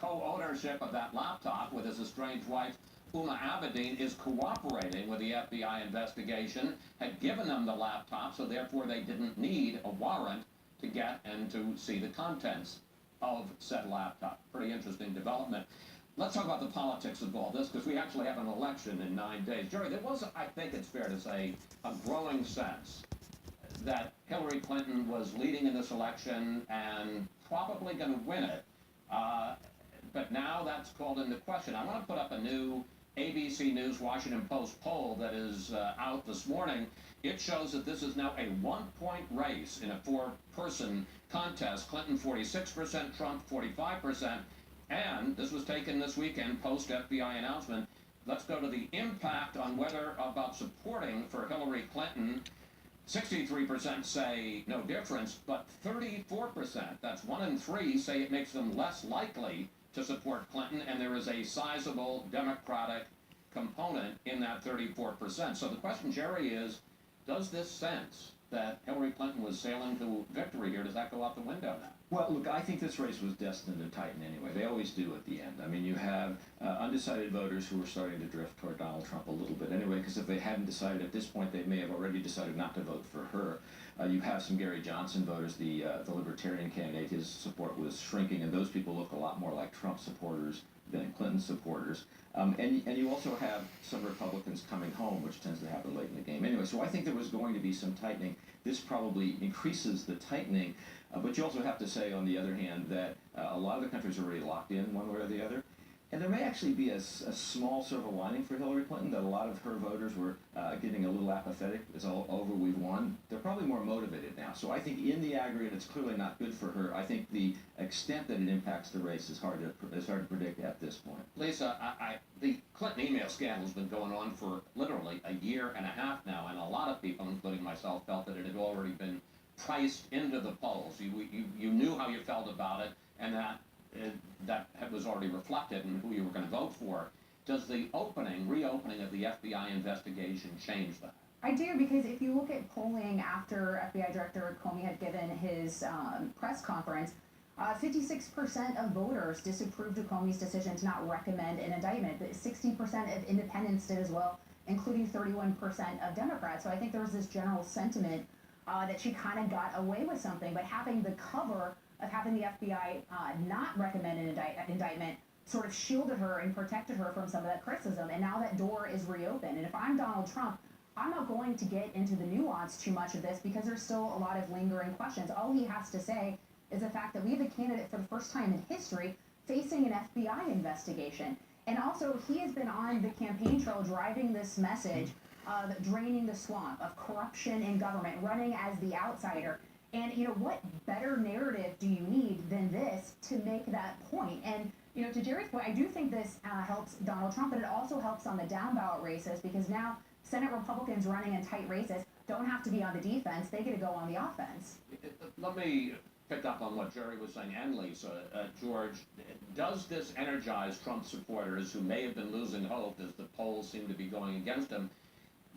co-ownership of that laptop with his estranged wife, Uma Abedin, is cooperating with the FBI investigation, had given them the laptop, so therefore they didn't need a warrant to get and to see the contents of said laptop. Pretty interesting development. Let's talk about the politics of all this, because we actually have an election in 9 days. Jerry, there was, I think it's fair to say, a growing sense that Hillary Clinton was leading in this election and probably going to win it. But now that's called into question. I want to put up a new ABC News Washington Post poll that is out this morning. It shows that this is now a one-point race in a four-person contest. Clinton 46%, Trump 45%. And this was taken this weekend post-FBI announcement. Let's go to the impact on whether about supporting for Hillary Clinton. 63% say no difference, but 34%, that's 1 in 3, say it makes them less likely to support Clinton, and there is a sizable Democratic component in that 34%. So the question, Jerry, is, does this sense that Hillary Clinton was sailing to victory here, does that go out the window now? Well, look, I think this race was destined to tighten anyway. They always do at the end. I mean, you have undecided voters who are starting to drift toward Donald Trump a little bit anyway, because if they hadn't decided at this point, they may have already decided not to vote for her. You have some Gary Johnson voters, the Libertarian candidate. His support was shrinking, and those people look a lot more like Trump supporters than Clinton supporters. And you also have some Republicans coming home, which tends to happen late in the game anyway. So I think there was going to be some tightening. This probably increases the tightening. But you also have to say, on the other hand, that a lot of the country's already locked in one way or the other. And there may actually be a small silver lining for Hillary Clinton, that a lot of her voters were getting a little apathetic. It's all over, we've won. They're probably more motivated now. So I think in the aggregate, it's clearly not good for her. I think the extent that it impacts the race is hard to predict at this point. Lisa, the Clinton email scandal has been going on for literally a year and a half now, and a lot of people, including myself, felt that it had already been priced into the polls. You knew how you felt about it, and that was already reflected in who you were going to vote for. Does the reopening of the FBI investigation change that? I do, because if you look at polling after FBI Director Comey had given his press conference, 56% of voters disapproved of Comey's decision to not recommend an indictment, but 60% of independents did as well, including 31% of Democrats. So I think there was this general sentiment that she kind of got away with something, but having the cover of having the FBI not recommend an indictment sort of shielded her and protected her from some of that criticism. And now that door is reopened. And if I'm Donald Trump, I'm not going to get into the nuance too much of this, because there's still a lot of lingering questions. All he has to say is the fact that we have a candidate for the first time in history facing an FBI investigation. And also, he has been on the campaign trail driving this message of draining the swamp, of corruption in government, running as the outsider. And, what better narrative do you need than this to make that point? And, to Jerry's point, I do think this helps Donald Trump, but it also helps on the down ballot races, because now Senate Republicans running in tight races don't have to be on the defense. They get to go on the offense. Let me pick up on what Jerry was saying, and Lisa. George, does this energize Trump supporters who may have been losing hope as the polls seem to be going against him?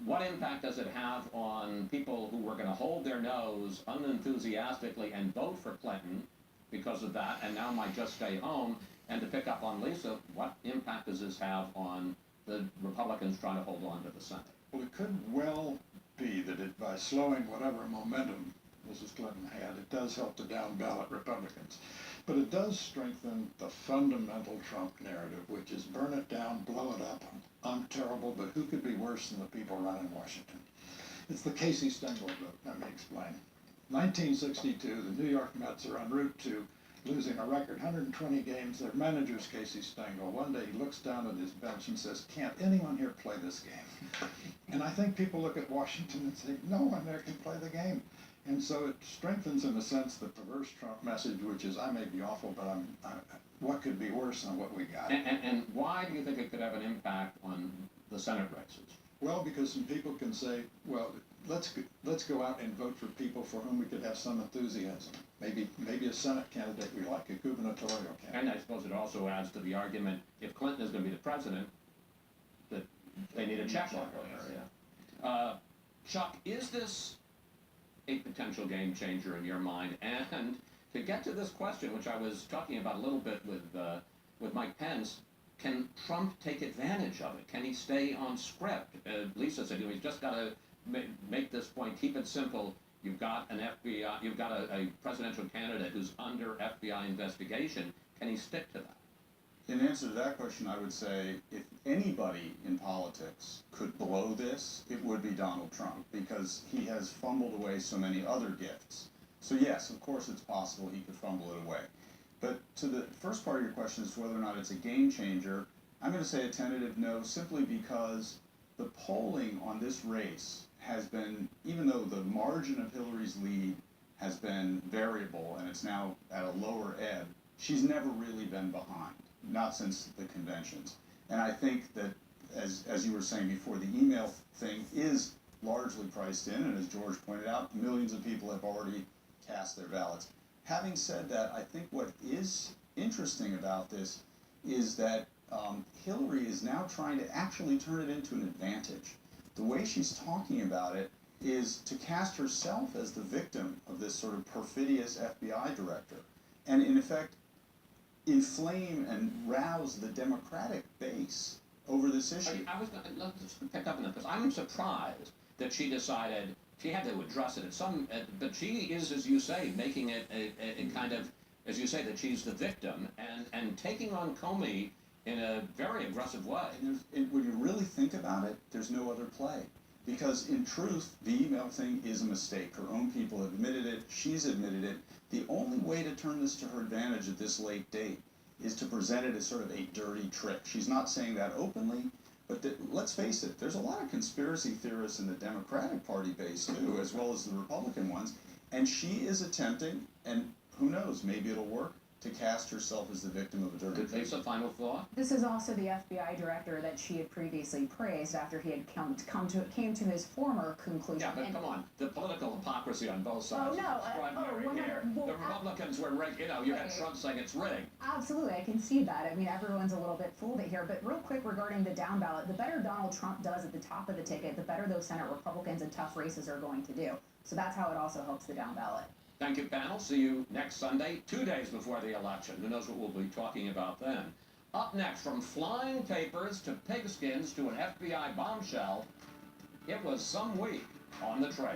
What impact does it have on people who were going to hold their nose unenthusiastically and vote for Clinton because of that, and now might just stay home? And to pick up on Lisa, what impact does this have on the Republicans trying to hold on to the Senate? Well, it could well be that by slowing whatever momentum Mrs. Clinton had, it does help the down-ballot Republicans. But it does strengthen the fundamental Trump narrative, which is burn it down, blow it up. I'm terrible, but who could be worse than the people running Washington? It's the Casey Stengel vote. Let me explain. 1962, the New York Mets are en route to losing a record 120 games. Their manager's Casey Stengel. One day he looks down at his bench and says, "Can't anyone here play this game?" And I think people look at Washington and say, no one there can play the game. And so it strengthens, in a sense, the perverse Trump message, which is, I may be awful, but what could be worse than what we got? And why do you think it could have an impact on the Senate races? Well, because some people can say, well, let's go out and vote for people for whom we could have some enthusiasm. Maybe a Senate candidate we like, a gubernatorial candidate. And I suppose it also adds to the argument, if Clinton is going to be the president, that they need a check mark on her. Yeah. Chuck, is this a potential game changer in your mind? And to get to this question, which I was talking about a little bit with with Mike Pence, can Trump take advantage of it? Can he stay on script? Lisa said, he's just got to make this point, keep it simple. You've got an FBI, you've got a presidential candidate who's under FBI investigation. Can he stick to that? In answer to that question, I would say if anybody in politics could blow this, it would be Donald Trump, because he has fumbled away so many other gifts. So yes, of course it's possible he could fumble it away. But to the first part of your question as to whether or not it's a game changer, I'm going to say a tentative no, simply because the polling on this race has been, even though the margin of Hillary's lead has been variable and it's now at a lower ebb, she's never really been behind. Not since the conventions. And I think that, as you were saying before, the email thing is largely priced in, and as George pointed out, millions of people have already cast their ballots. Having said that, I think what is interesting about this is that Hillary is now trying to actually turn it into an advantage. The way she's talking about it is to cast herself as the victim of this sort of perfidious FBI director. And in effect, inflame and rouse the Democratic base over this issue. I was going to pick up on that because I'm surprised that she decided she had to address it at some, but she is, as you say, making it a kind of, as you say, that she's the victim and taking on Comey in a very aggressive way. And when you really think about it, there's no other play. Because in truth, the email thing is a mistake. Her own people have admitted it. She's admitted it. The only way to turn this to her advantage at this late date is to present it as sort of a dirty trick. She's not saying that openly, but let's face it, there's a lot of conspiracy theorists in the Democratic Party base too, as well as the Republican ones, and she is attempting, and who knows, maybe it'll work, to cast herself as the victim of a dirty trick. Lisa, final thought? This is also the FBI director that she had previously praised after he had came to his former conclusion. Yeah, but come on, the political hypocrisy on both sides is extraordinary here. The Republicans were rigged, you had Trump saying it's rigged. Absolutely, I can see that. I mean, everyone's a little bit fooled here. But real quick regarding the down ballot, the better Donald Trump does at the top of the ticket, the better those Senate Republicans in tough races are going to do. So that's how it also helps the down ballot. Thank you, panel. See you next Sunday, 2 days before the election. Who knows what we'll be talking about then. Up next, from flying papers to pigskins to an FBI bombshell, it was some week on the trail.